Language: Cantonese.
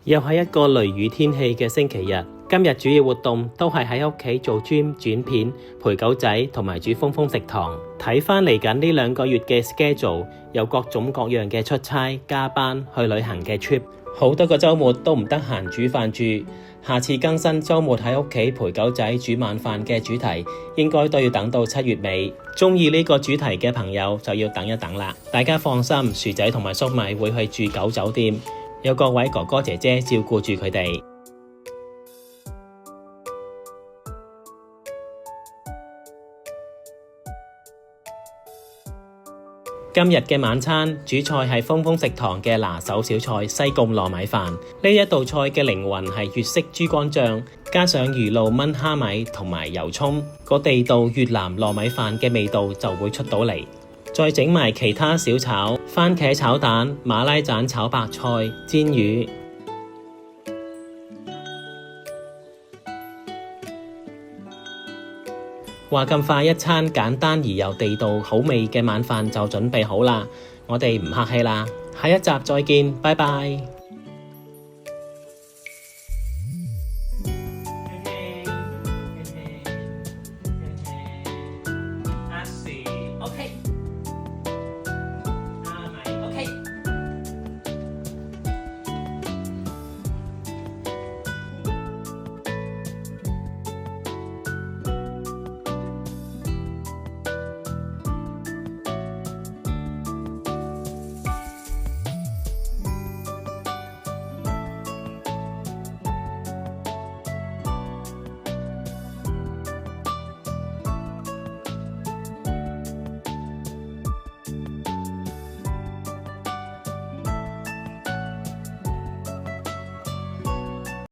又係一個雷雨天氣嘅星期日，今日主要活動都係喺屋企做 gym 剪片、陪狗仔同埋煮豐豐食堂。睇返嚟緊呢2個月嘅 schedule， 有各種各樣嘅出差、加班、去旅行嘅 trip， 好多個週末都唔得閒煮飯住。下次更新週末喺屋企陪狗仔煮晚飯嘅主題，應該都要等到7月尾。鍾意呢個主題嘅朋友就要等一等啦。大家放心，薯仔同埋粟米會去住狗酒店，有各位哥哥姐姐照顧住佢哋。今日嘅晚餐主菜係豐豐食堂嘅拿手小菜西貢糯米飯。呢一道菜嘅靈魂係粵式豬肝醬，加上魚露炆蝦米同埋油蔥，個地道越南糯米飯嘅味道就會出到嚟。再整埋其他小炒，番茄炒蛋、馬拉盞炒白菜、煎魚。話咁快一餐簡單而又地道好味嘅晚飯就準備好啦，我哋唔客氣啦，下一集再見，拜拜。